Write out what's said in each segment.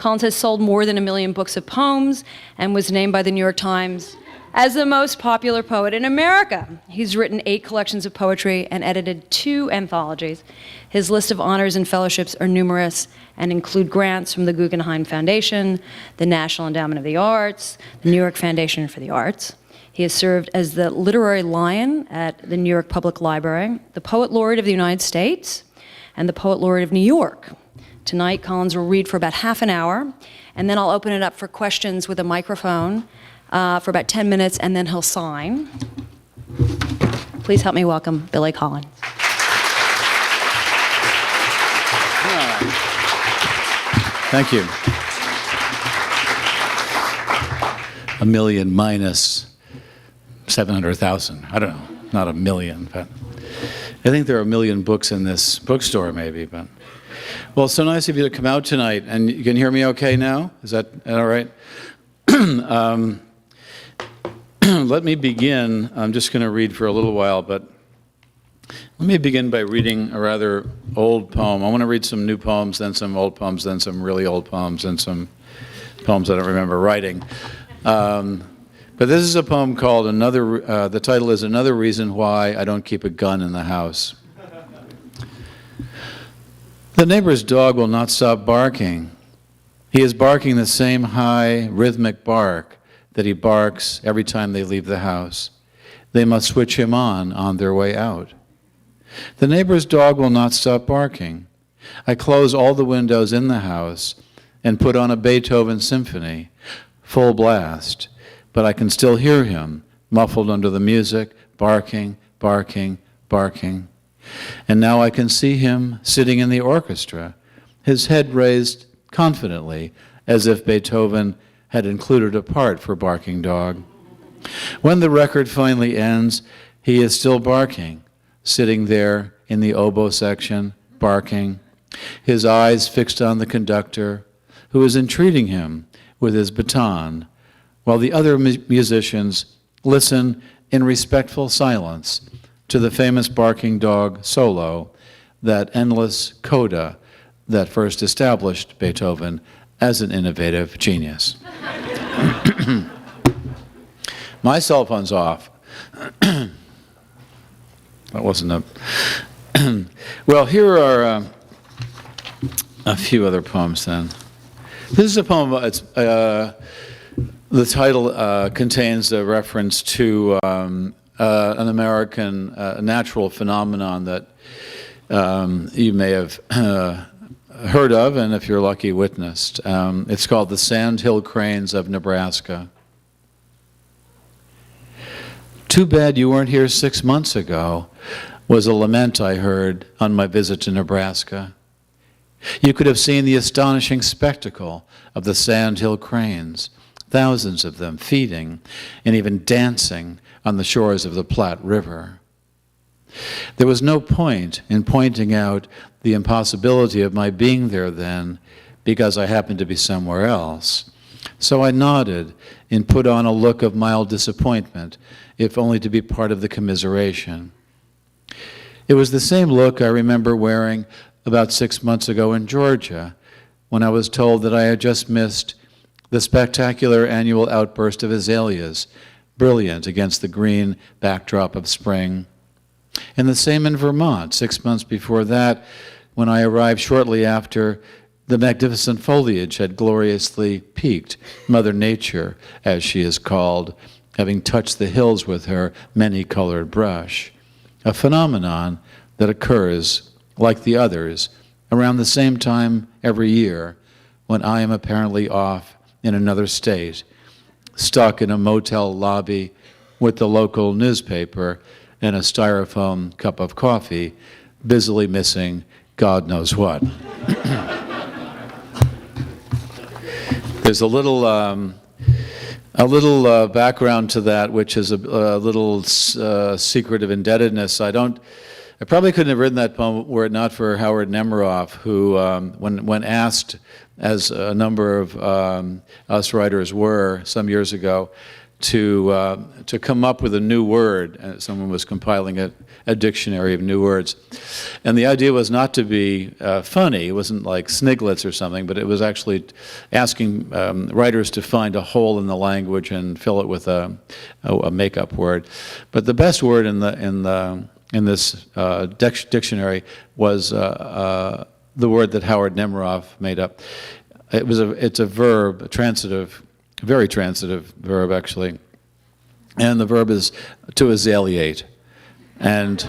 Collins has sold more than 1 million books of poems and was named by the New York Times as the most popular poet in America. He's written 8 collections of poetry and edited 2 anthologies. His list of honors and fellowships are numerous and include grants from the Guggenheim Foundation, the National Endowment of the Arts, the New York Foundation for the Arts. He has served as the Literary Lion at the New York Public Library, the Poet Laureate of the United States, and the Poet Laureate of New York. Tonight, Collins will read for about half an hour, and then I'll open it up for questions with a microphone for about 10 minutes, and then he'll sign. Please help me welcome Billy Collins. Thank you. 1 million minus 700,000. I don't know, not 1 million, but I think there are 1 million books in this bookstore, maybe. But well, it's so nice of you to come out tonight, and you can hear me okay now. Is that all right? Let me begin. I'm just going to read for a little while, but let me begin by reading a rather old poem. I want to read some new poems, then some old poems, then some really old poems, and some poems I don't remember writing. But this is a poem called the title is Another Reason Why I Don't Keep a Gun in the House. The neighbor's dog will not stop barking. He is barking the same high, rhythmic bark that he barks every time they leave the house. They must switch him on their way out. The neighbor's dog will not stop barking. I close all the windows in the house and put on a Beethoven symphony, full blast, but I can still hear him, muffled under the music, barking, barking, barking. And now I can see him sitting in the orchestra, his head raised confidently, as if Beethoven had included a part for Barking Dog. When the record finally ends, he is still barking, sitting there in the oboe section, barking, his eyes fixed on the conductor, who is entreating him with his baton, while the other musicians listen in respectful silence to the famous Barking Dog solo, that endless coda that first established Beethoven as an innovative genius. My cell phone's off. That wasn't a... Well, here are a few other poems then. This is a poem, the title contains a reference to an American natural phenomenon that you may have heard of, and if you're lucky, witnessed. It's called the Sandhill Cranes of Nebraska. Too bad you weren't here 6 months ago, was a lament I heard on my visit to Nebraska. You could have seen the astonishing spectacle of the Sandhill Cranes, thousands of them feeding and even dancing on the shores of the Platte River. There was no point in pointing out the impossibility of my being there then, because I happened to be somewhere else. So I nodded and put on a look of mild disappointment, if only to be part of the commiseration. It was the same look I remember wearing about 6 months ago in Georgia, when I was told that I had just missed the spectacular annual outburst of azaleas, brilliant against the green backdrop of spring. And the same in Vermont, 6 months before that, when I arrived shortly after the magnificent foliage had gloriously peaked, Mother Nature, as she is called, having touched the hills with her many-colored brush, a phenomenon that occurs, like the others, around the same time every year, when I am apparently off in another state, stuck in a motel lobby with the local newspaper and a styrofoam cup of coffee, busily missing God knows what. There's a little background to that, which is a little secret of indebtedness. I probably couldn't have written that poem were it not for Howard Nemeroff, who, when asked, as a number of us writers were some years ago, to come up with a new word. Someone was compiling a dictionary of new words. And the idea was not to be funny. It wasn't like Sniglets or something, but it was actually asking writers to find a hole in the language and fill it with a make-up word. But the best word in this dictionary was the word that Howard Nemerov made up. It's a verb, a transitive, very transitive verb, actually. And the verb is to azaleate. And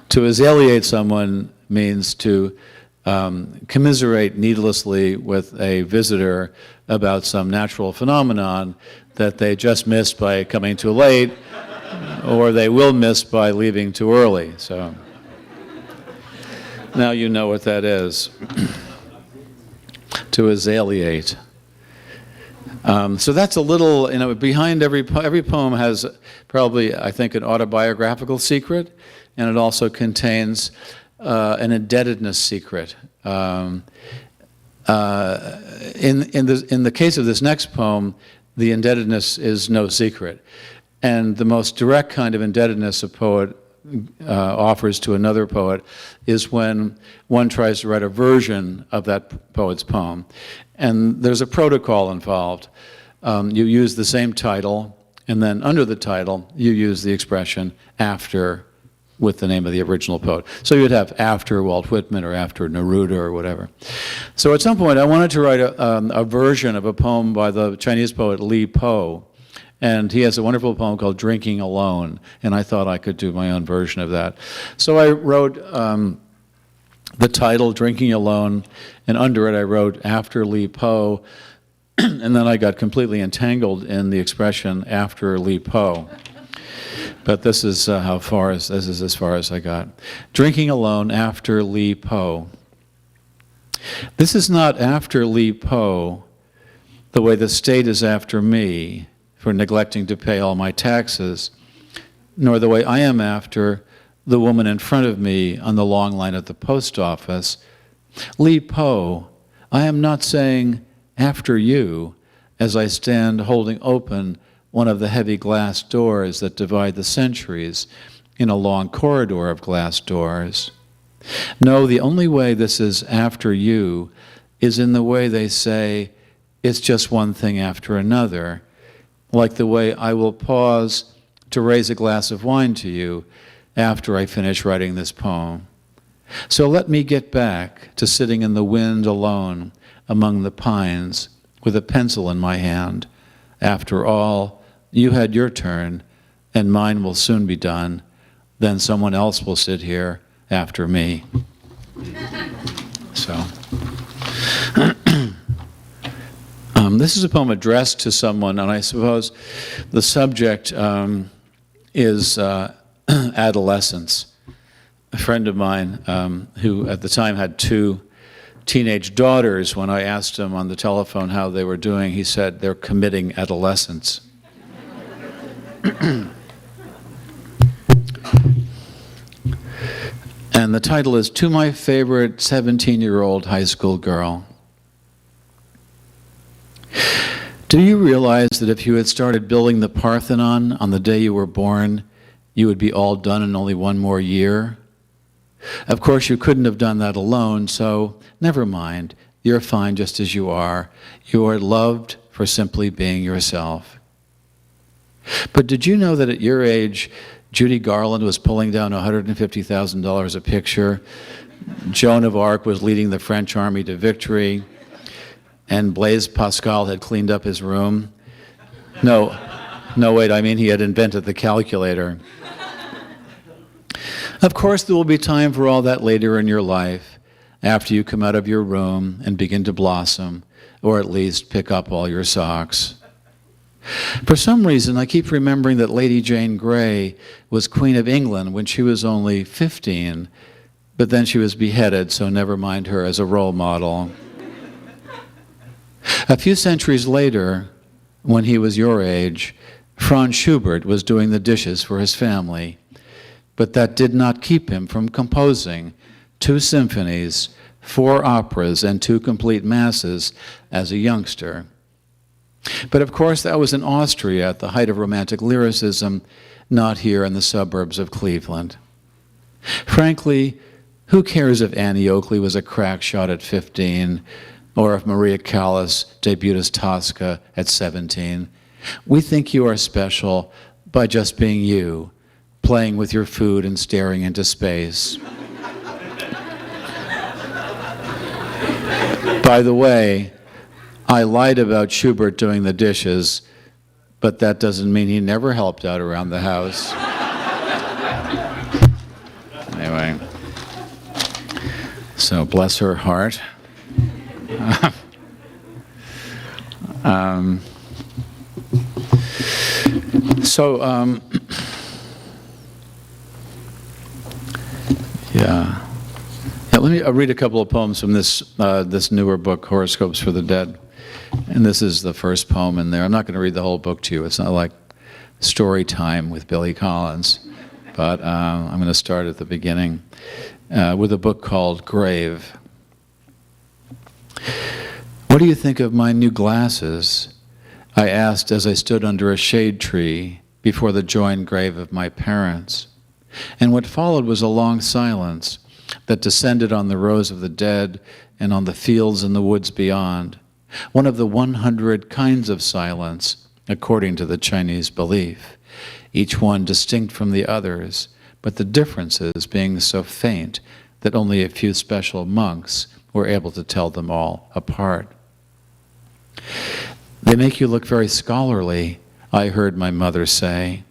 to azaleate someone means to commiserate needlessly with a visitor about some natural phenomenon that they just missed by coming too late, or they will miss by leaving too early. So now you know what that is. To azaleate. So that's a little, behind every poem has probably, I think, an autobiographical secret, and it also contains an indebtedness secret. In the case of this next poem, the indebtedness is no secret. And the most direct kind of indebtedness a poet offers to another poet is when one tries to write a version of that poet's poem. And there's a protocol involved. You use the same title, and then under the title, you use the expression after with the name of the original poet. So you'd have after Walt Whitman or after Neruda or whatever. So at some point, I wanted to write a version of a poem by the Chinese poet Li Po. And he has a wonderful poem called Drinking Alone, and I thought I could do my own version of that. So I wrote the title, Drinking Alone, and under it I wrote after Li Po, and then I got completely entangled in the expression after Li Po. But this is as far as I got. Drinking Alone after Li Po. This is not after Li Po the way the state is after me for neglecting to pay all my taxes, nor the way I am after the woman in front of me on the long line at the post office. Li Po, I am not saying after you as I stand holding open one of the heavy glass doors that divide the centuries in a long corridor of glass doors. No, the only way this is after you is in the way they say it's just one thing after another, like the way I will pause to raise a glass of wine to you after I finish writing this poem. So let me get back to sitting in the wind alone among the pines with a pencil in my hand. After all, you had your turn, and mine will soon be done. Then someone else will sit here after me. So, this is a poem addressed to someone, and I suppose the subject is Adolescents. A friend of mine who at the time had 2 teenage daughters, when I asked him on the telephone how they were doing, he said, they're committing adolescence. And the title is To My Favorite 17-Year-Old High School Girl. Do you realize that if you had started building the Parthenon on the day you were born, you would be all done in only 1 more year? Of course, you couldn't have done that alone, so never mind. You're fine just as you are. You are loved for simply being yourself. But did you know that at your age, Judy Garland was pulling down $150,000 a picture, Joan of Arc was leading the French army to victory, and Blaise Pascal had cleaned up his room? No, wait, I mean he had invented the calculator. Of course, there will be time for all that later in your life, after you come out of your room and begin to blossom, or at least pick up all your socks. For some reason, I keep remembering that Lady Jane Grey was Queen of England when she was only 15, but then she was beheaded, so never mind her as a role model. A few centuries later, when he was your age, Franz Schubert was doing the dishes for his family. But that did not keep him from composing 2 symphonies, 4 operas, and 2 complete masses as a youngster. But of course, that was in Austria at the height of Romantic lyricism, not here in the suburbs of Cleveland. Frankly, who cares if Annie Oakley was a crack shot at 15, or if Maria Callas debuted as Tosca at 17? We think you are special by just being you, playing with your food and staring into space. By the way, I lied about Schubert doing the dishes, but that doesn't mean he never helped out around the house. Anyway, so bless her heart. Let me read a couple of poems from this newer book, Horoscopes for the Dead. And this is the first poem in there. I'm not going to read the whole book to you. It's not like story time with Billy Collins. But I'm going to start at the beginning with a book called Grave. What do you think of my new glasses? I asked as I stood under a shade tree before the joined grave of my parents. And what followed was a long silence that descended on the rows of the dead and on the fields and the woods beyond, one of the 100 kinds of silence, according to the Chinese belief, each one distinct from the others, but the differences being so faint that only a few special monks were able to tell them all apart. They make you look very scholarly, I heard my mother say.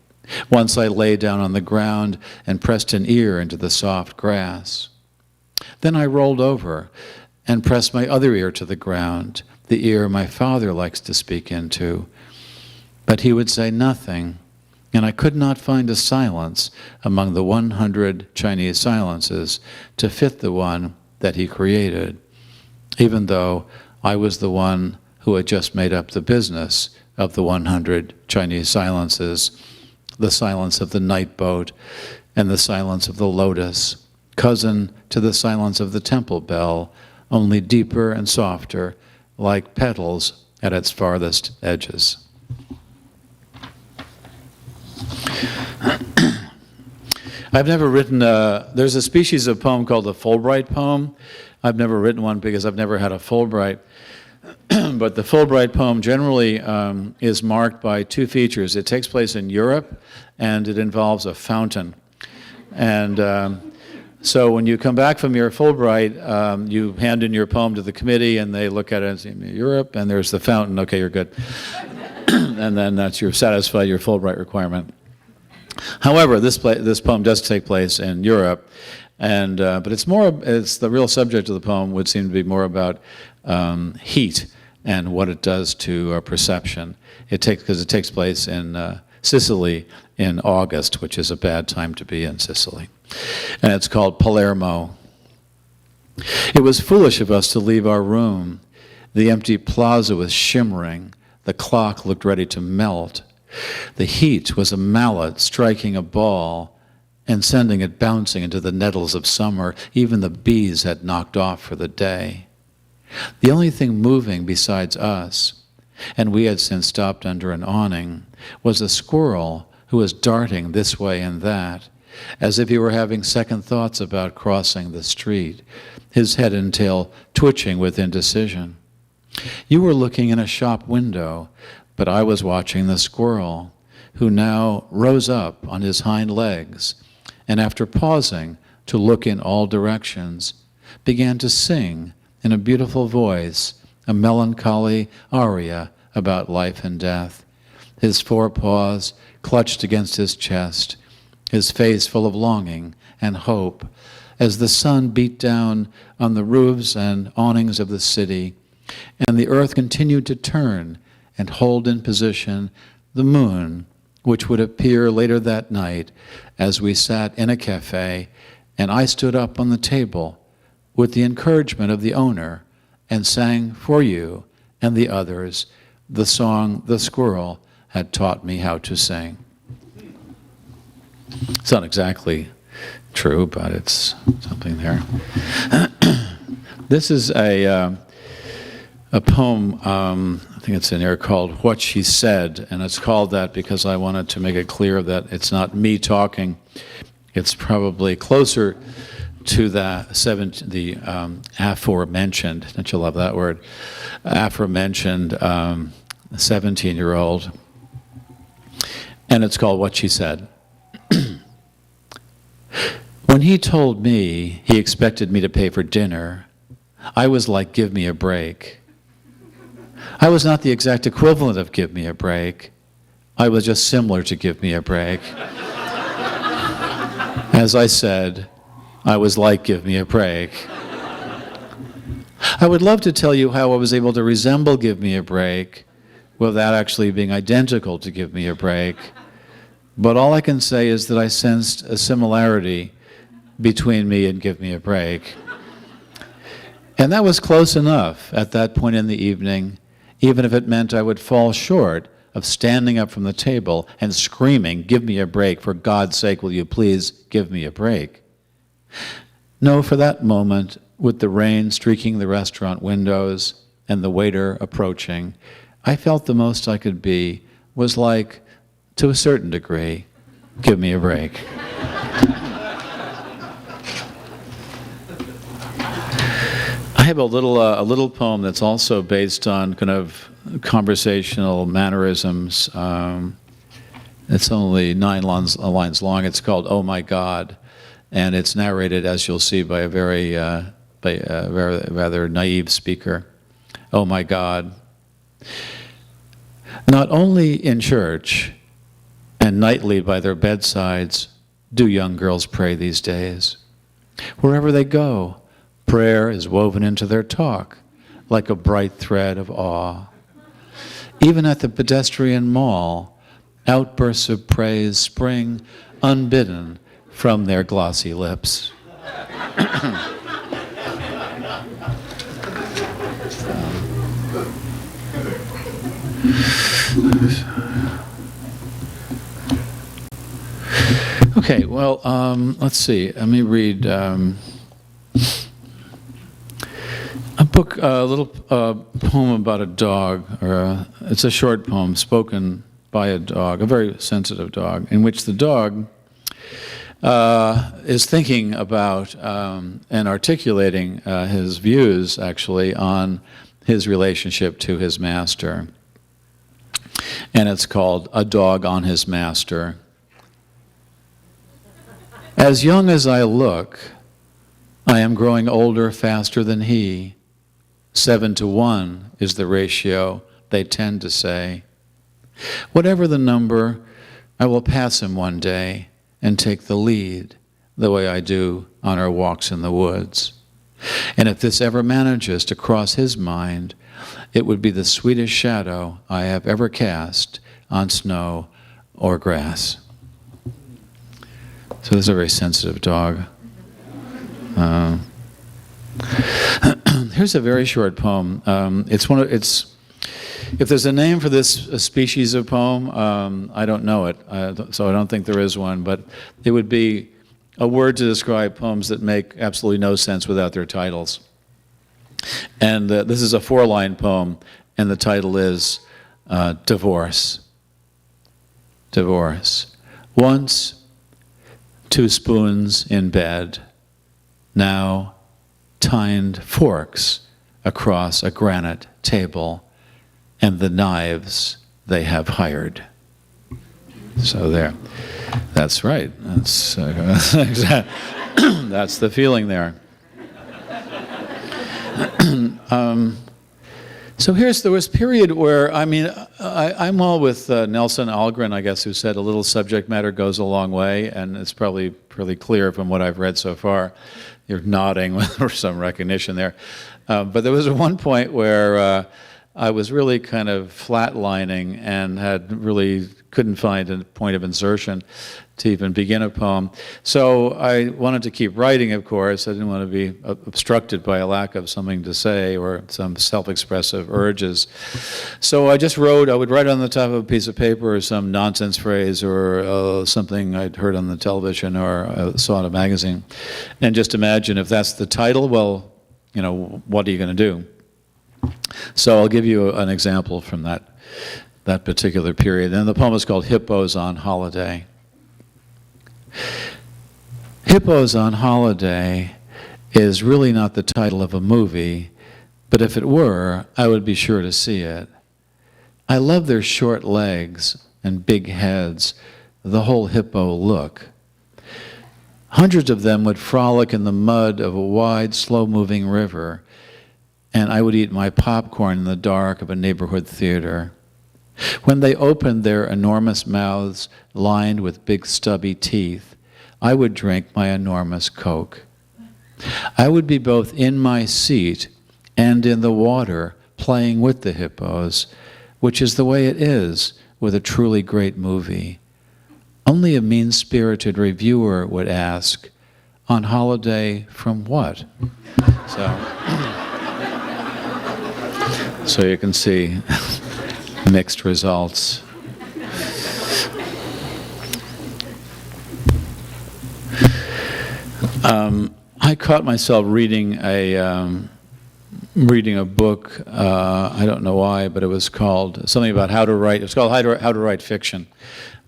Once I lay down on the ground and pressed an ear into the soft grass. Then I rolled over and pressed my other ear to the ground, the ear my father likes to speak into. But he would say nothing, and I could not find a silence among the 100 Chinese silences to fit the one that he created, even though I was the one who had just made up the business of the 100 Chinese silences, the silence of the night boat and the silence of the lotus, cousin to the silence of the temple bell, only deeper and softer, like petals at its farthest edges. I've never written there's a species of poem called a Fulbright poem. I've never written one because I've never had a Fulbright. But the Fulbright poem generally is marked by two features. It takes place in Europe, and it involves a fountain. And so when you come back from your Fulbright, you hand in your poem to the committee, and they look at it and say, Europe, and there's the fountain. Okay, you're good. And then you're satisfied your Fulbright requirement. However, this poem does take place in Europe, and but it's the real subject of the poem would seem to be more about heat and what it does to perception. Because it takes place in Sicily in August, which is a bad time to be in Sicily. And it's called Palermo. It was foolish of us to leave our room. The empty plaza was shimmering. The clock looked ready to melt. The heat was a mallet striking a ball and sending it bouncing into the nettles of summer. Even the bees had knocked off for the day. The only thing moving besides us, and we had since stopped under an awning, was a squirrel who was darting this way and that, as if he were having second thoughts about crossing the street, his head and tail twitching with indecision. You were looking in a shop window, but I was watching the squirrel, who now rose up on his hind legs, and after pausing to look in all directions, began to sing in a beautiful voice a melancholy aria about life and death, his forepaws clutched against his chest, his face full of longing and hope, as the sun beat down on the roofs and awnings of the city, and the earth continued to turn and hold in position the moon, which would appear later that night as we sat in a cafe, and I stood up on the table with the encouragement of the owner and sang for you and the others the song the squirrel had taught me how to sing. It's not exactly true, but it's something there. This is a a poem, I think it's in here, called What She Said, and it's called that because I wanted to make it clear that it's not me talking. It's probably closer to the aforementioned, don't you love that word, aforementioned 17-year-old, and it's called What She Said. When he told me he expected me to pay for dinner, I was like, give me a break. I was not the exact equivalent of give me a break. I was just similar to give me a break. As I said, I was like, give me a break. I would love to tell you how I was able to resemble give me a break without actually being identical to give me a break. But all I can say is that I sensed a similarity between me and give me a break. And that was close enough at that point in the evening, even if it meant I would fall short of standing up from the table and screaming, give me a break, for God's sake, will you please give me a break? No, for that moment, with the rain streaking the restaurant windows and the waiter approaching, I felt the most I could be was like, to a certain degree, give me a break. I have a little poem that's also based on kind of conversational mannerisms. It's only 9 lines long. It's called "Oh My God," and it's narrated, as you'll see, by a very rather naive speaker. Oh my God. Not only in church and nightly by their bedsides do young girls pray these days. Wherever they go, prayer is woven into their talk like a bright thread of awe. Even at the pedestrian mall, outbursts of praise spring unbidden from their glossy lips. Okay, well, let's see. Let me read a little poem about a dog, it's a short poem spoken by a dog, a very sensitive dog, in which the dog is thinking about and articulating his views, actually, on his relationship to his master. And it's called A Dog on His Master. As young as I look, I am growing older faster than he. 7-to-1 is the ratio, they tend to say. Whatever the number, I will pass him one day and take the lead, the way I do on our walks in the woods. And if this ever manages to cross his mind, it would be the sweetest shadow I have ever cast on snow or grass. So this is a very sensitive dog. Here's a very short poem. If there's a name for this species of poem, I don't know it, so I don't think there is one, but it would be a word to describe poems that make absolutely no sense without their titles. And this is a 4-line poem, and the title is Divorce. Divorce. Once, 2 spoons in bed, now tined forks across a granite table, and the knives they have hired. So there. That's right. That's that's the feeling there. So there was a period where, I'm all with Nelson Algren, I guess, who said a little subject matter goes a long way, and it's probably pretty clear from what I've read so far. You're nodding with some recognition there. But there was one point where I was really kind of flatlining and couldn't find a point of insertion to even begin a poem. So I wanted to keep writing, of course. I didn't want to be obstructed by a lack of something to say or some self-expressive urges. So I just wrote, I would write on the top of a piece of paper some nonsense phrase or something I'd heard on the television or saw in a magazine. And just imagine if that's the title, well, what are you going to do? So I'll give you an example from that particular period. And the poem is called Hippos on Holiday. Hippos on Holiday is really not the title of a movie, but if it were, I would be sure to see it. I love their short legs and big heads, the whole hippo look. Hundreds of them would frolic in the mud of a wide, slow-moving river, and I would eat my popcorn in the dark of a neighborhood theater. When they opened their enormous mouths lined with big stubby teeth, I would drink my enormous Coke. I would be both in my seat and in the water playing with the hippos, which is the way it is with a truly great movie. Only a mean-spirited reviewer would ask, on holiday from what? So you can see mixed results. I caught myself reading a book. I don't know why, but it was called something about how to write. It was called How to Write Fiction,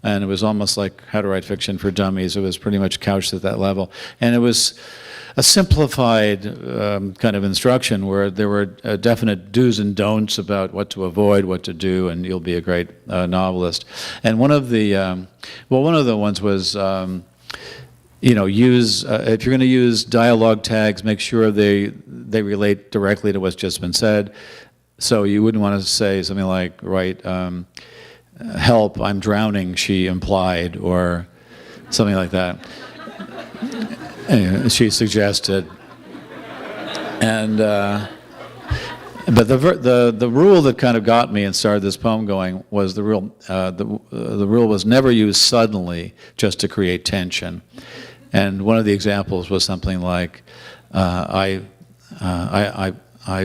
and it was almost like How to Write Fiction for Dummies. It was pretty much couched at that level, and it was a simplified kind of instruction where there were definite do's and don'ts about what to avoid, what to do, and you'll be a great novelist. And one of the ones was. Use if you're going to use dialogue tags, make sure they relate directly to what's just been said. So you wouldn't want to say something like, help, I'm drowning, she implied, or something like that. Anyway, she suggested. And but the rule that kind of got me and started this poem going was the rule was never use suddenly just to create tension. And one of the examples was something like, I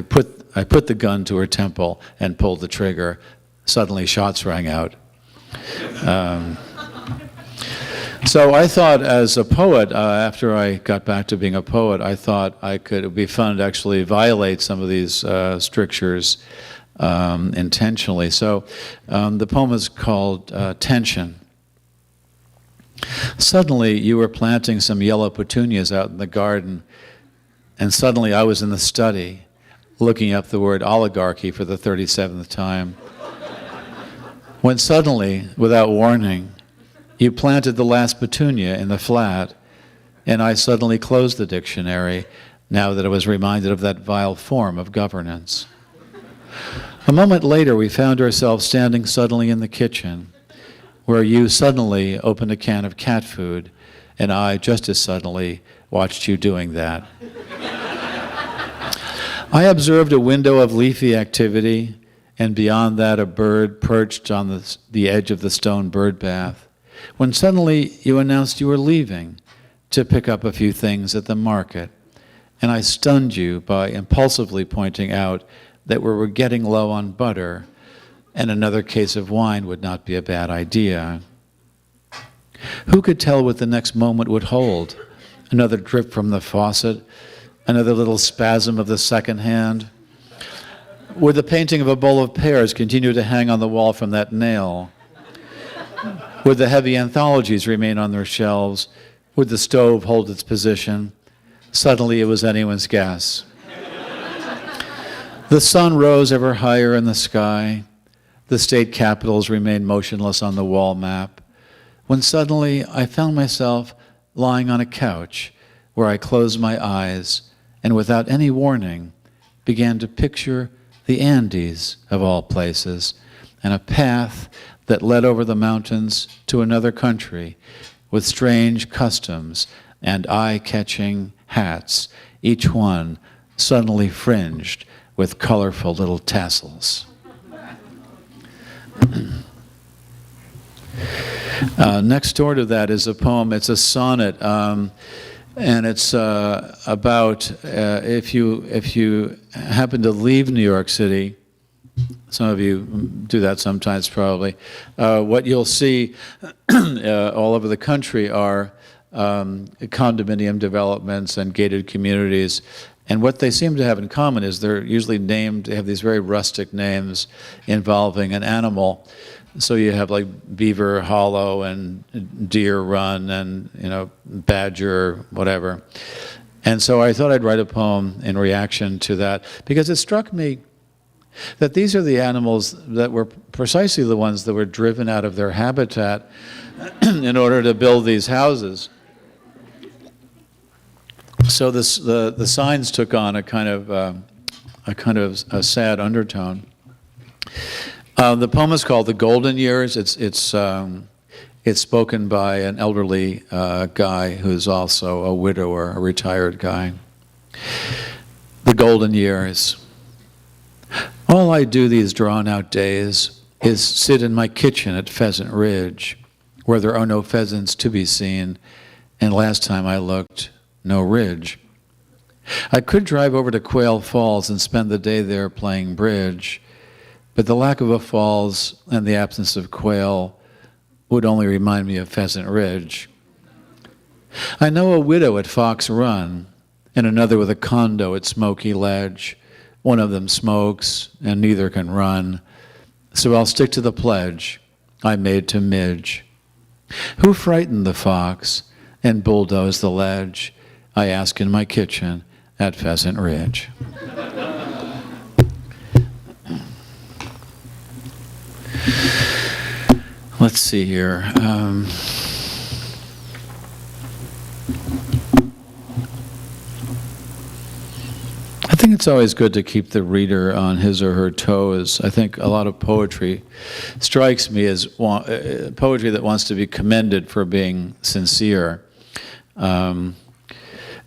put the gun to her temple and pulled the trigger. Suddenly, shots rang out. So I thought, as a poet, after I got back to being a poet, I thought it would be fun to actually violate some of these strictures intentionally. So the poem is called Tension. Suddenly, you were planting some yellow petunias out in the garden, and suddenly I was in the study, looking up the word oligarchy for the 37th time. When suddenly, without warning, you planted the last petunia in the flat, and I suddenly closed the dictionary, now that I was reminded of that vile form of governance. A moment later, we found ourselves standing suddenly in the kitchen, where you suddenly opened a can of cat food, and I, just as suddenly, watched you doing that. I observed a window of leafy activity, and beyond that a bird perched on the edge of the stone bird bath, when suddenly you announced you were leaving to pick up a few things at the market, and I stunned you by impulsively pointing out that we were getting low on butter, and another case of wine would not be a bad idea. Who could tell what the next moment would hold? Another drip from the faucet? Another little spasm of the second hand? Would the painting of a bowl of pears continue to hang on the wall from that nail? Would the heavy anthologies remain on their shelves? Would the stove hold its position? Suddenly it was anyone's guess. The sun rose ever higher in the sky. The state capitals remained motionless on the wall map, when suddenly I found myself lying on a couch where I closed my eyes and without any warning began to picture the Andes, of all places, and a path that led over the mountains to another country with strange customs and eye-catching hats, each one suddenly fringed with colorful little tassels. Next door to that is a poem. It's a sonnet, and it's about if you happen to leave New York City. Some of you do that sometimes, probably. What you'll see all over the country are condominium developments and gated communities, And what they seem to have in common is they're usually named, they have these very rustic names involving an animal. So you have like Beaver Hollow and Deer Run and, Badger, whatever. And so I thought I'd write a poem in reaction to that, because it struck me that these are the animals that were precisely the ones that were driven out of their habitat in order to build these houses. So the signs took on a kind of a sad undertone. The poem is called "The Golden Years." It's spoken by an elderly guy who's also a widower, a retired guy. The golden years. All I do these drawn-out days is sit in my kitchen at Pheasant Ridge, where there are no pheasants to be seen, and last time I looked, no ridge. I could drive over to Quail Falls and spend the day there playing bridge, but the lack of a falls and the absence of quail would only remind me of Pheasant Ridge. I know a widow at Fox Run and another with a condo at Smoky Ledge. One of them smokes and neither can run, so I'll stick to the pledge I made to Midge. Who frightened the fox and bulldozed the ledge? I ask in my kitchen at Pheasant Ridge. Let's see here. I think it's always good to keep the reader on his or her toes. I think a lot of poetry strikes me as poetry that wants to be commended for being sincere.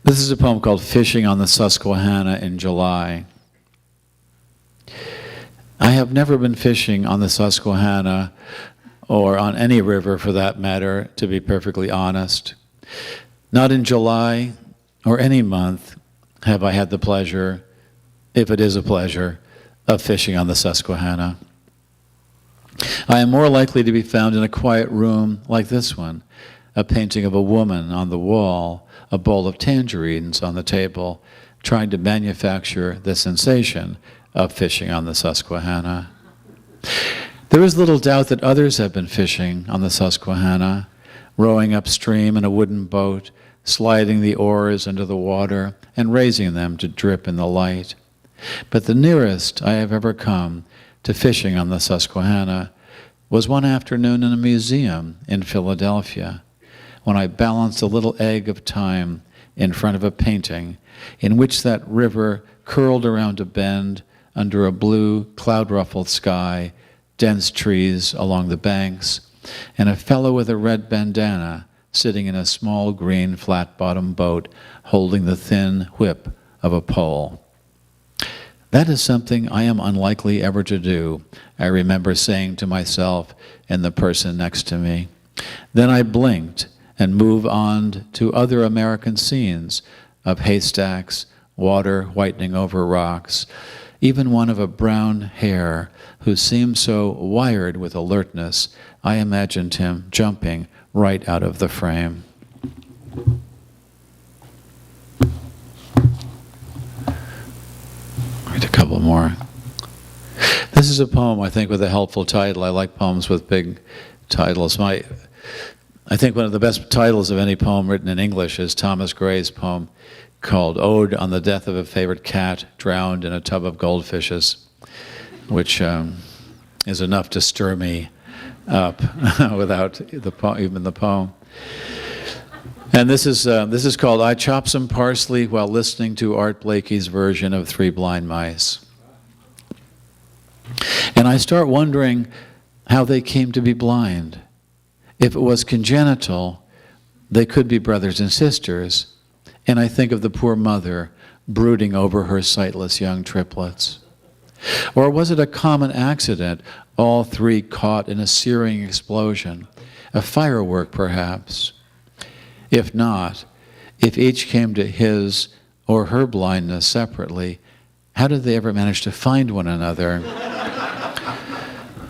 This is a poem called "Fishing on the Susquehanna in July." I have never been fishing on the Susquehanna, or on any river for that matter, to be perfectly honest. Not in July or any month have I had the pleasure, if it is a pleasure, of fishing on the Susquehanna. I am more likely to be found in a quiet room like this one, a painting of a woman on the wall, a bowl of tangerines on the table, trying to manufacture the sensation of fishing on the Susquehanna. There is little doubt that others have been fishing on the Susquehanna, rowing upstream in a wooden boat, sliding the oars into the water and raising them to drip in the light. But the nearest I have ever come to fishing on the Susquehanna was one afternoon in a museum in Philadelphia, when I balanced a little egg of time in front of a painting in which that river curled around a bend under a blue, cloud-ruffled sky, dense trees along the banks, and a fellow with a red bandana sitting in a small green flat-bottomed boat holding the thin whip of a pole. That is something I am unlikely ever to do, I remember saying to myself and the person next to me. Then I blinked and moved on to other American scenes of haystacks, water whitening over rocks, even one of a brown hair who seemed so wired with alertness, I imagined him jumping right out of the frame. Read a couple more. This is a poem, I think, with a helpful title. I like poems with big titles. I think one of the best titles of any poem written in English is Thomas Gray's poem called "Ode on the Death of a Favorite Cat Drowned in a Tub of Goldfishes," which is enough to stir me up without even the poem. And this is called "I Chop Some Parsley While Listening to Art Blakey's Version of Three Blind Mice." And I start wondering how they came to be blind. If it was congenital, they could be brothers and sisters. And I think of the poor mother brooding over her sightless young triplets. Or was it a common accident, all three caught in a searing explosion, a firework perhaps? If not, if each came to his or her blindness separately, how did they ever manage to find one another?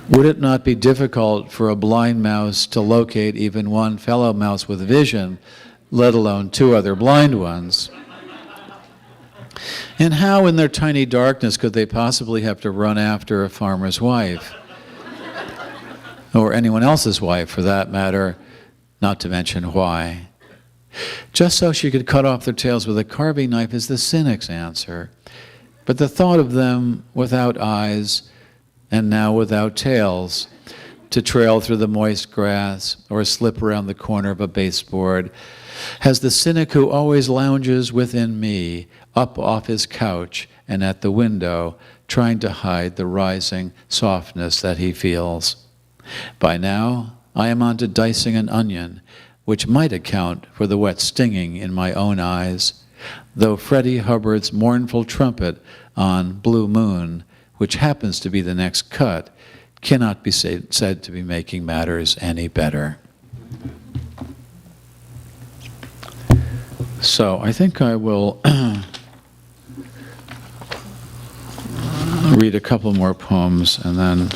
Would it not be difficult for a blind mouse to locate even one fellow mouse with vision, let alone two other blind ones? And how in their tiny darkness could they possibly have to run after a farmer's wife? Or anyone else's wife, for that matter, not to mention why. Just so she could cut off their tails with a carving knife is the cynic's answer. But the thought of them without eyes, and now without tails, to trail through the moist grass or slip around the corner of a baseboard, has the cynic who always lounges within me, up off his couch and at the window, trying to hide the rising softness that he feels. By now, I am on to dicing an onion, which might account for the wet stinging in my own eyes, though Freddie Hubbard's mournful trumpet on Blue Moon, which happens to be the next cut, cannot be said to be making matters any better. So I think I will read a couple more poems, and then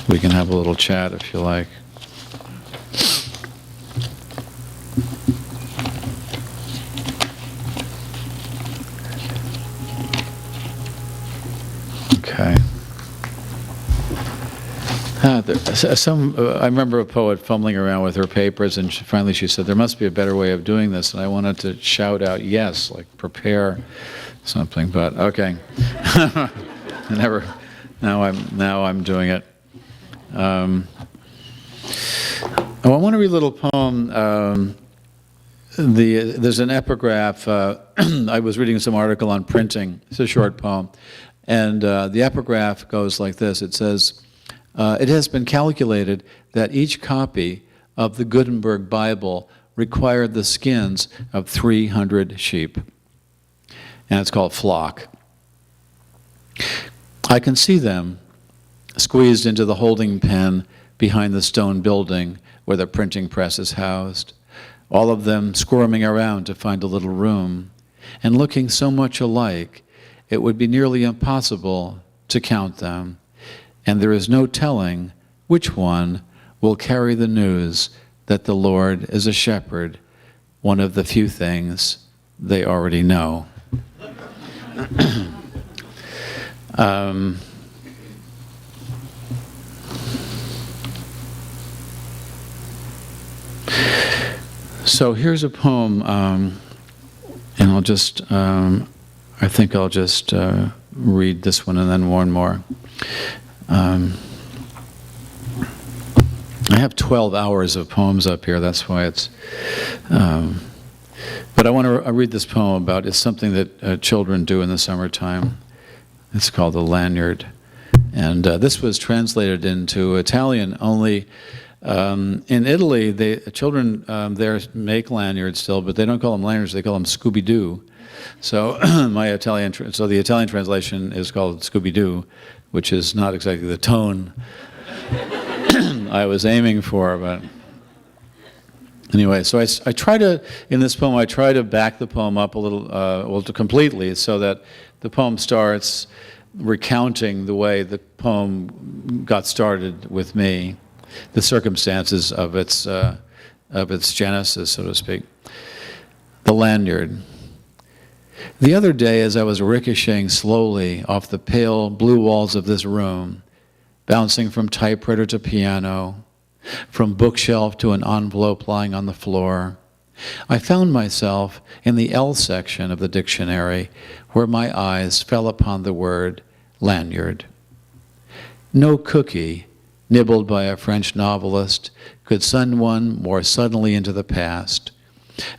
we can have a little chat if you like. Okay. I remember a poet fumbling around with her papers, and finally she said, "There must be a better way of doing this." And I wanted to shout out, "Yes!" like prepare something, but okay. Now I'm doing it. I want to read a little poem. There's an epigraph. I was reading some article on printing. It's a short poem. And the epigraph goes like this. It says, it has been calculated that each copy of the Gutenberg Bible required the skins of 300 sheep. And it's called Flock. I can see them squeezed into the holding pen behind the stone building where the printing press is housed, all of them squirming around to find a little room, and looking so much alike it would be nearly impossible to count them, and there is no telling which one will carry the news that the Lord is a shepherd, one of the few things they already know. So here's a poem, and I'll just, I think I'll just read this one and then one more. I have 12 hours of poems up here, that's why it's, but I want to read this poem about, it's something that children do in the summertime. It's called the Lanyard. And this was translated into Italian only. In Italy, children there make lanyards still, but they don't call them lanyards, they call them Scooby-Doo. So so the Italian translation is called Scooby-Doo, which is not exactly the tone I was aiming for, but anyway, so I try to, in this poem, I try to back the poem up a little, completely, so that the poem starts recounting the way the poem got started with me, the circumstances of its genesis, so to speak. The Lanyard. The other day, as I was ricocheting slowly off the pale blue walls of this room, bouncing from typewriter to piano, from bookshelf to an envelope lying on the floor, I found myself in the L section of the dictionary, where my eyes fell upon the word lanyard. No cookie, nibbled by a French novelist, could send one more suddenly into the past.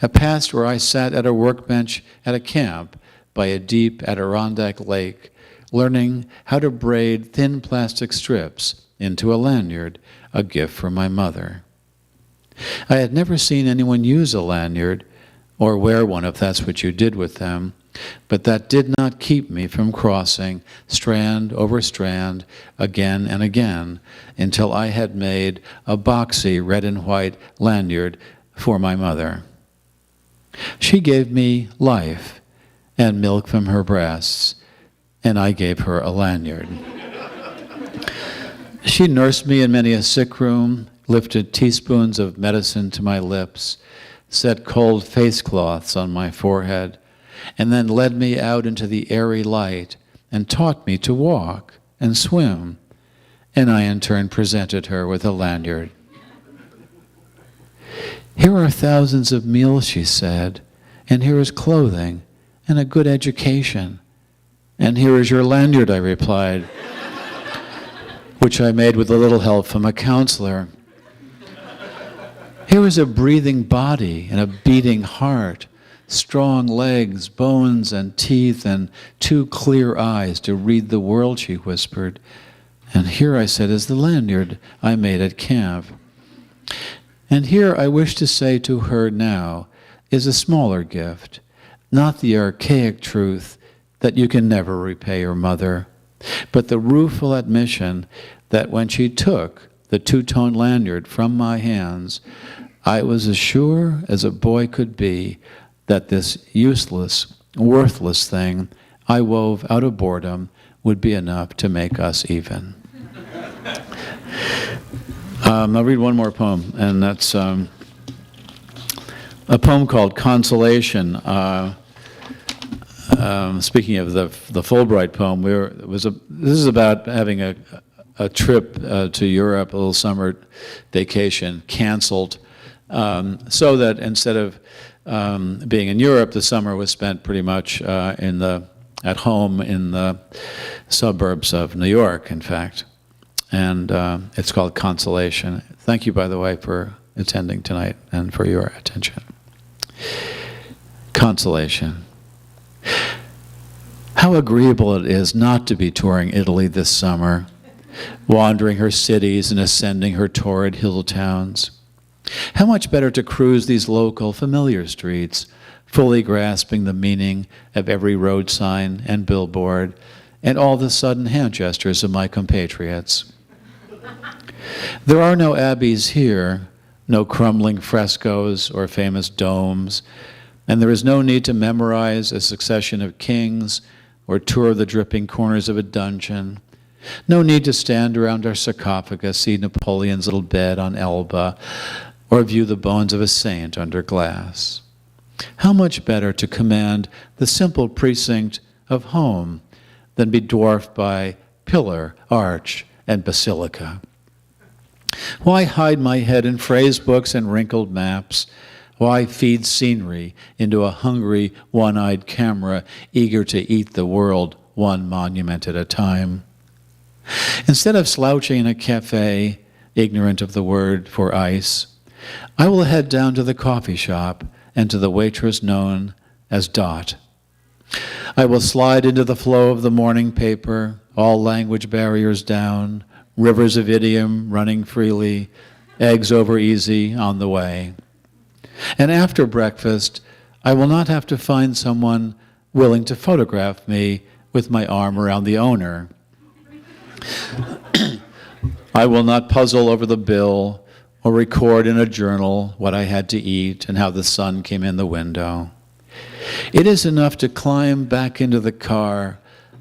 A past where I sat at a workbench at a camp by a deep Adirondack lake, learning how to braid thin plastic strips into a lanyard, a gift from my mother. I had never seen anyone use a lanyard, or wear one if that's what you did with them, but that did not keep me from crossing strand over strand again and again until I had made a boxy red and white lanyard for my mother. She gave me life and milk from her breasts, and I gave her a lanyard. She nursed me in many a sick room, lifted teaspoons of medicine to my lips, set cold face cloths on my forehead, and then led me out into the airy light and taught me to walk and swim, and I in turn presented her with a lanyard. Here are thousands of meals, she said, and here is clothing and a good education. And here is your lanyard, I replied, which I made with a little help from a counselor. Here is a breathing body and a beating heart, strong legs, bones and teeth, and 2 clear eyes to read the world, she whispered. And here, I said, is the lanyard I made at camp. And here I wish to say to her now is a smaller gift, not the archaic truth that you can never repay your mother, but the rueful admission that when she took the 2-tone lanyard from my hands, I was as sure as a boy could be that this useless, worthless thing I wove out of boredom would be enough to make us even. I'll read one more poem, and that's a poem called Consolation. Speaking of the Fulbright poem, this is about having a trip to Europe, a little summer vacation, canceled, so that instead of being in Europe, the summer was spent pretty much at home in the suburbs of New York, in fact. And it's called Consolation. Thank you, by the way, for attending tonight and for your attention. Consolation. How agreeable it is not to be touring Italy this summer, wandering her cities and ascending her torrid hill towns. How much better to cruise these local, familiar streets, fully grasping the meaning of every road sign and billboard, and all the sudden hand gestures of my compatriots. There are no abbeys here, no crumbling frescoes or famous domes, and there is no need to memorize a succession of kings or tour the dripping corners of a dungeon. No need to stand around our sarcophagus, see Napoleon's little bed on Elba, or view the bones of a saint under glass. How much better to command the simple precinct of home than be dwarfed by pillar, arch, and basilica. Why hide my head in phrase books and wrinkled maps? Why feed scenery into a hungry, one-eyed camera eager to eat the world one monument at a time? Instead of slouching in a cafe, ignorant of the word for ice, I will head down to the coffee shop and to the waitress known as Dot. I will slide into the flow of the morning paper, all language barriers down, rivers of idiom running freely, eggs over easy on the way. And after breakfast, I will not have to find someone willing to photograph me with my arm around the owner. I will not puzzle over the bill or record in a journal what I had to eat and how the sun came in the window. It is enough to climb back into the car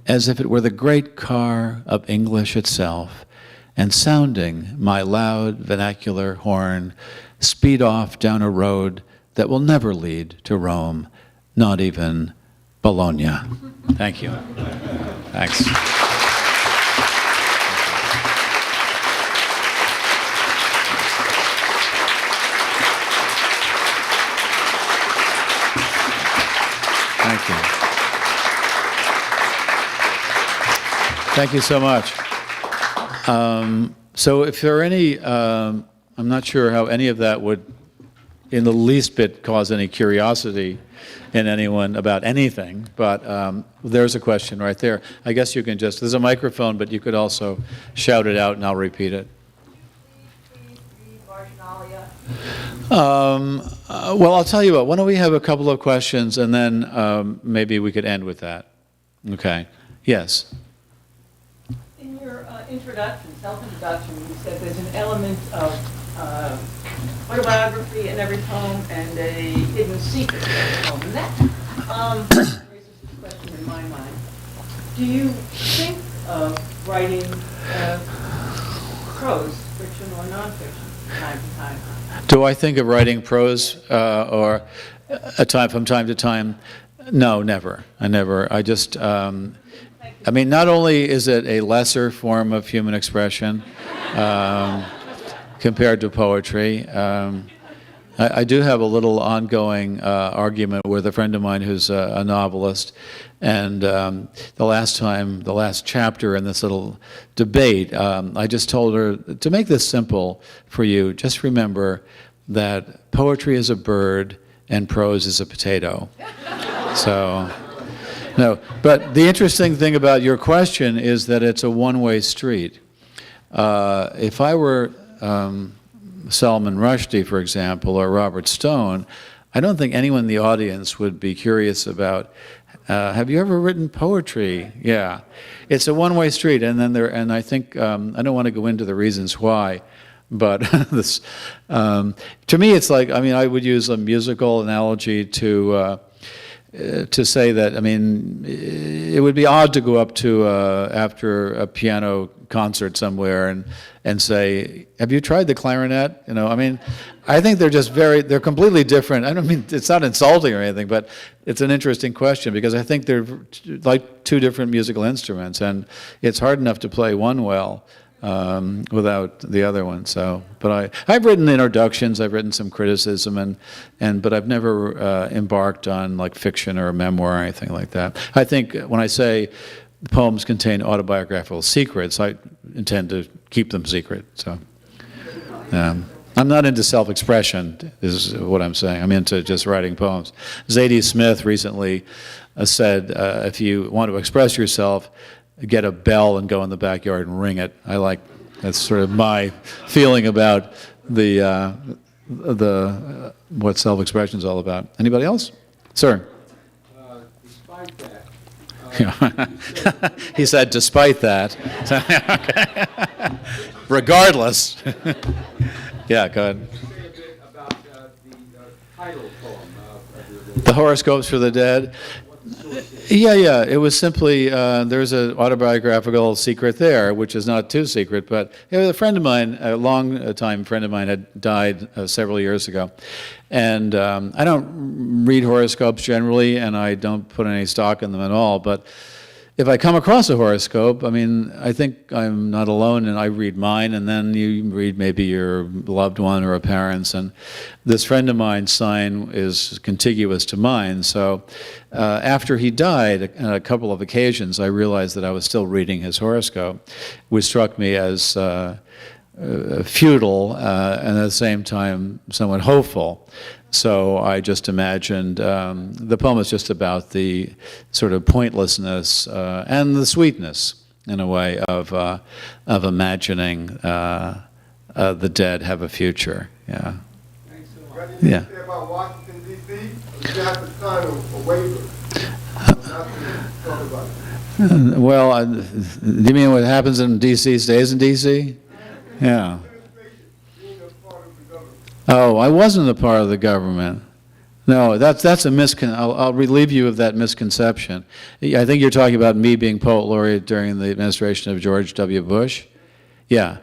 as if it were the great car of English itself, and sounding my loud vernacular horn, speed off down a road that will never lead to Rome, not even Bologna. Thank you. Thanks. Thank you. Thank you so much. So if there are any, I'm not sure how any of that would in the least bit cause any curiosity in anyone about anything, but there's a question right there. I guess you can just, there's a microphone, but you could also shout it out and I'll repeat it. Well, I'll tell you what, why don't we have a couple of questions and then maybe we could end with that. Okay. Yes. In your self-introduction, you said there's an element of autobiography in every poem and a hidden secret in every poem. And that raises this question in my mind. Do you think of writing prose, fiction or nonfiction, from time to time? Do I think of writing prose or from time to time? No, never. I just, I mean, not only is it a lesser form of human expression compared to poetry, I do have a little ongoing argument with a friend of mine who's a novelist, and the last chapter in this little debate, I just told her, to make this simple for you, just remember that poetry is a bird and prose is a potato. So, no, but the interesting thing about your question is that it's a one-way street. If I were Salman Rushdie, for example, or Robert Stone, I don't think anyone in the audience would be curious about, have you ever written poetry? Yeah. It's a one-way street, and then and I think, I don't want to go into the reasons why, but this, to me it's like, I mean, I would use a musical analogy to say that, I mean, it would be odd to go up to, after a piano concert somewhere and say, have you tried the clarinet? You know, I mean, I think they're completely different. I don't mean, it's not insulting or anything, but it's an interesting question because I think they're like two different musical instruments, and it's hard enough to play one well without the other one. So, but I've written introductions, I've written some criticism, but I've never embarked on like fiction or a memoir or anything like that. I think when I say poems contain autobiographical secrets, I intend to keep them secret. So, I'm not into self-expression, is what I'm saying. I'm into just writing poems. Zadie Smith recently said, if you want to express yourself, get a bell and go in the backyard and ring it. That's sort of my feeling about what self-expression is all about. Anybody else? Sir. Despite that. He said, despite that. Regardless. Yeah, go ahead. Say a bit about the title poem of your book. The Horoscopes for the Dead. Yeah. It was simply, there's an autobiographical secret there, which is not too secret, but a friend of mine, a long-time friend of mine, had died several years ago. And I don't read horoscopes generally, and I don't put any stock in them at all, but if I come across a horoscope, I mean, I think I'm not alone, and I read mine, and then you read maybe your loved one or a parent's, and this friend of mine's sign is contiguous to mine, so after he died, on a couple of occasions, I realized that I was still reading his horoscope, which struck me as futile, and at the same time somewhat hopeful. So I just imagined, the poem is just about the sort of pointlessness and the sweetness, in a way, of imagining the dead have a future. Yeah. Thanks so much. Yeah. Say about Washington, D.C., you have to sign a waiver. Talk about it. Well, do you mean what happens in D.C. stays in D.C.? Yeah. Being a part of the government. Oh, I wasn't a part of the government. No, that's a I'll relieve you of that misconception. I think you're talking about me being poet laureate during the administration of George W. Bush. Yeah.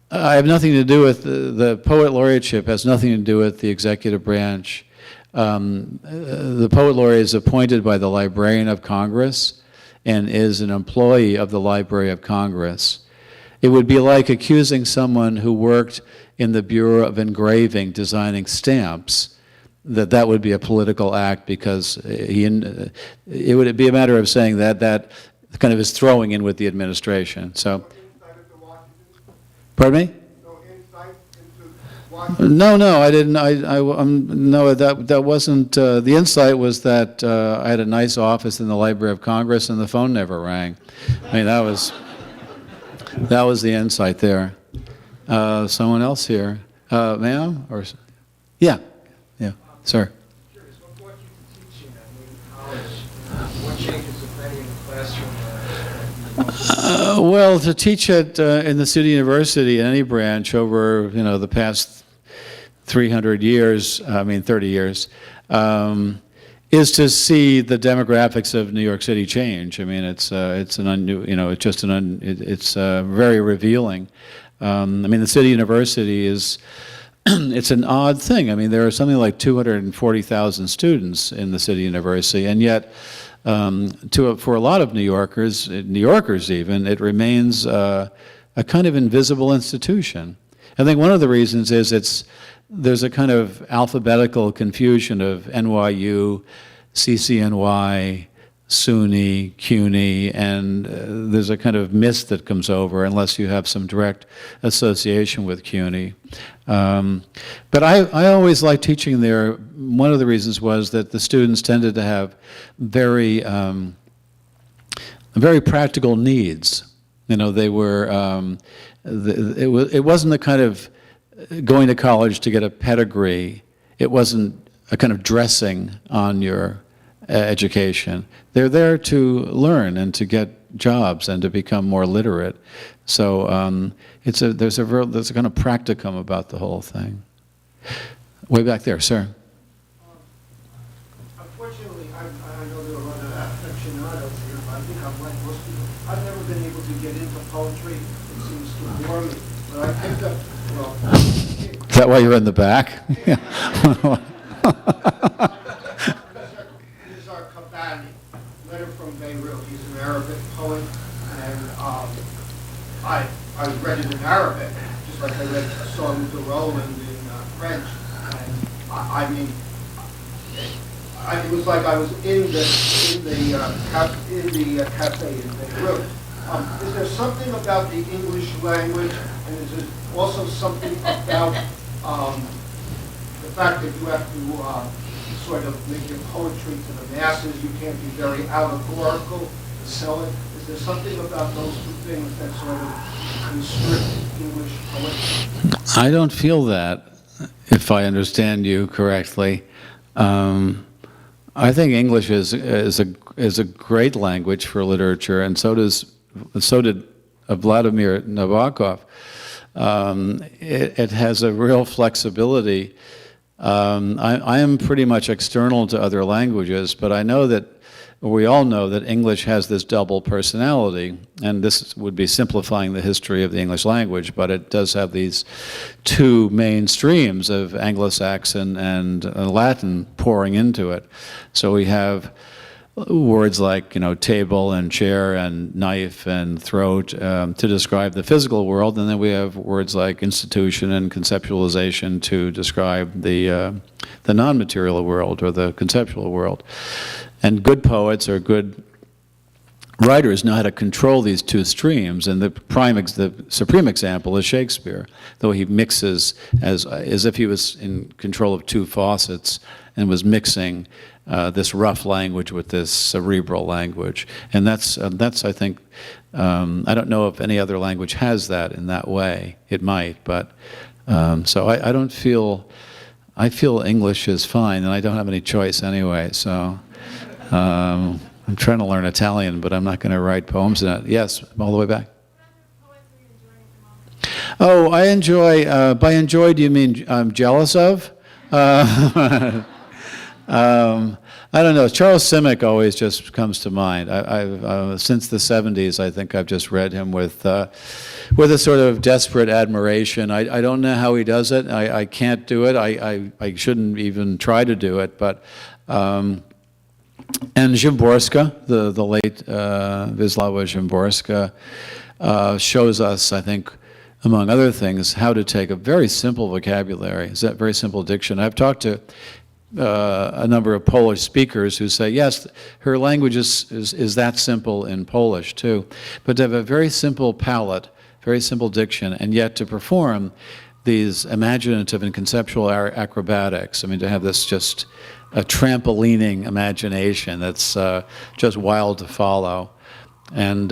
I have nothing to do with the poet laureateship has nothing to do with the executive branch. The poet laureate is appointed by the Librarian of Congress and is an employee of the Library of Congress. It would be like accusing someone who worked in the Bureau of Engraving designing stamps that would be a political act because it would be a matter of saying that kind of is throwing in with the administration. So, Insight into Washington? pardon me? No insight into Washington? No, I didn't. No, that wasn't. The insight was that I had a nice office in the Library of Congress and the phone never rang. I mean, that was the insight there. Someone else here, ma'am, or yeah, sir. Curious, what brought you to teaching at Lehman College? What changes, if any, in the classroom? Well, to teach at in the City University in any branch over the past 300 years, 30 years, is to see the demographics of New York City change. I mean, it's very revealing. The City University is it's an odd thing. I mean, there are something like 240,000 students in the City University, and yet for a lot of New Yorkers even, it remains a kind of invisible institution. I think one of the reasons is there's a kind of alphabetical confusion of NYU, CCNY, SUNY, CUNY, and there's a kind of mist that comes over unless you have some direct association with CUNY. But I always liked teaching there. One of the reasons was that the students tended to have very practical needs. You know, they were, it wasn't the kind of going to college to get a pedigree. It wasn't a kind of dressing on your education. They're there to learn and to get jobs and to become more literate. So there's a kind of practicum about the whole thing. Way back there, sir. Unfortunately, I know there are a lot of aficionados here, but I think I'm like most people. I've never been able to get into poetry. It seems to bore me. But I picked up, well... Is that why you're in the back? Letter from Beirut. He's an Arabic poet, and I read it in Arabic, just like I read a song to Roland in French. And I mean, it was like I was in the cafe in Beirut. Is there something about the English language, and is there also something about the fact that you have to sort of make your poetry to the masses? You can't be very allegorical to sell it. Is there something about those two things that sort of constrict English poetry? I don't feel that, if I understand you correctly. I think English is a great language for literature, and so did Vladimir Nabokov. It has a real flexibility. I am pretty much external to other languages, but I know that, we all know that English has this double personality, and this would be simplifying the history of the English language, but it does have these two main streams of Anglo-Saxon and Latin pouring into it. So we have words like, table and chair and knife and throat to describe the physical world, and then we have words like institution and conceptualization to describe the non-material world or the conceptual world. And good poets or good writers know how to control these two streams, and the supreme example is Shakespeare, though he mixes as if he was in control of two faucets and was mixing this rough language with this cerebral language. And that's I think, I don't know if any other language has that in that way. It might, but so I feel English is fine, and I don't have any choice anyway, so I'm trying to learn Italian, but I'm not going to write poems in it. Yes, all the way back. Oh, I enjoy, by enjoy, do you mean I'm jealous of? I don't know. Charles Simic always just comes to mind. I've since the 70s, I think I've just read him with a sort of desperate admiration. I don't know how he does it. I can't do it. I shouldn't even try to do it. But and Szymborska, the late Wisława Szymborska, shows us, I think, among other things, how to take a very simple vocabulary, a very simple diction. I've talked to a number of Polish speakers who say, yes, her language is that simple in Polish too, but to have a very simple palette, very simple diction, and yet to perform these imaginative and conceptual acrobatics. I mean, to have this just a trampolining imagination that's just wild to follow. And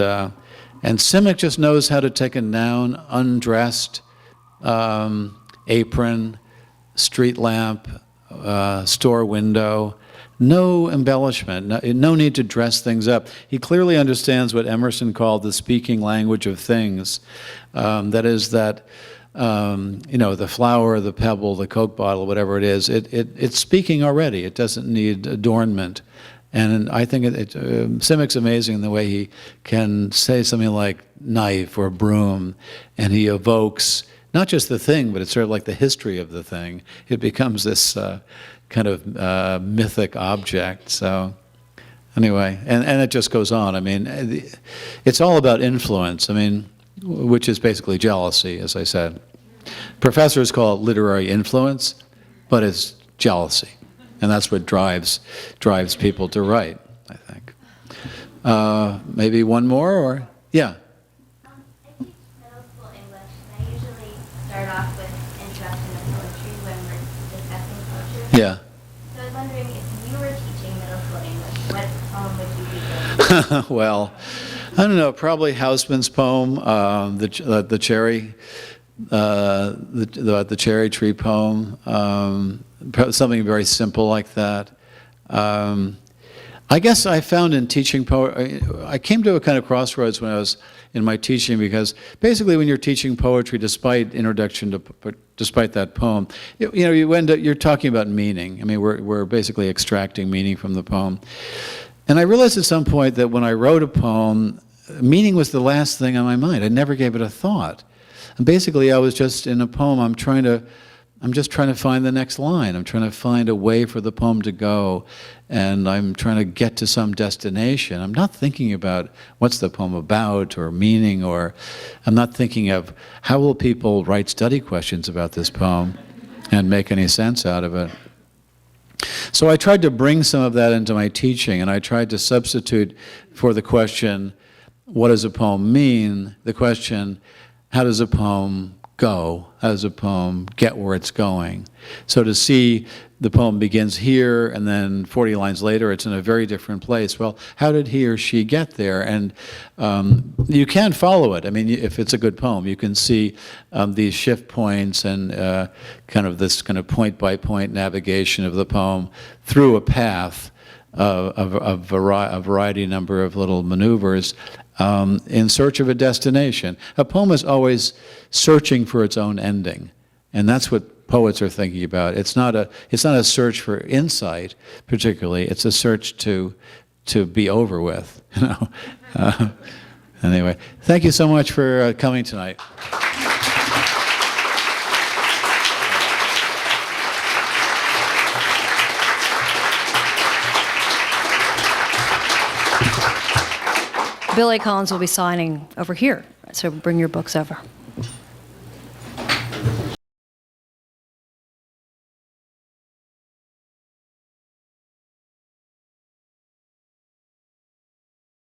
Simic just knows how to take a noun, undressed, apron, street lamp, store window, no embellishment, no need to dress things up. He clearly understands what Emerson called the speaking language of things. That is that, the flower, the pebble, the Coke bottle, whatever it is, it's speaking already. It doesn't need adornment. And I think Simic's amazing in the way he can say something like knife or broom, and he evokes not just the thing, but it's sort of like the history of the thing. It becomes this kind of mythic object. So anyway, and it just goes on. I mean, it's all about influence, I mean, which is basically jealousy, as I said. Professors call it literary influence, but it's jealousy. And that's what drives people to write, I think. Maybe one more, or? Yeah. I teach middle school English, and I usually start off with introduction to poetry when we're discussing poetry. Yeah. So I was wondering, if you were teaching middle school English, what poem would you be doing? Well, I don't know, probably Hausman's poem, the cherry tree poem, something very simple like that. I guess I found in teaching poetry, I came to a kind of crossroads when I was in my teaching, because basically when you're teaching poetry, despite that poem, you end up, you're talking about meaning. I mean, we're basically extracting meaning from the poem. And I realized at some point that when I wrote a poem, meaning was the last thing on my mind. I never gave it a thought. And basically, I was just in a poem, I'm just trying to find the next line. I'm trying to find a way for the poem to go, and I'm trying to get to some destination. I'm not thinking about what's the poem about or meaning, or I'm not thinking of how will people write study questions about this poem and make any sense out of it. So I tried to bring some of that into my teaching, and I tried to substitute for the question, what does a poem mean? The question, how does a poem go? How does a poem get where it's going? So to see the poem begins here, and then 40 lines later it's in a very different place. Well, how did he or she get there? And you can follow it. I mean, if it's a good poem, you can see these shift points and kind of this kind of point-by-point navigation of the poem through a path of a variety number of little maneuvers in search of a destination. A poem is always searching for its own ending, and that's what poets are thinking about. It's not a search for insight, particularly. It's a search to be over with. Anyway, thank you so much for coming tonight. Billy Collins will be signing over here, so bring your books over.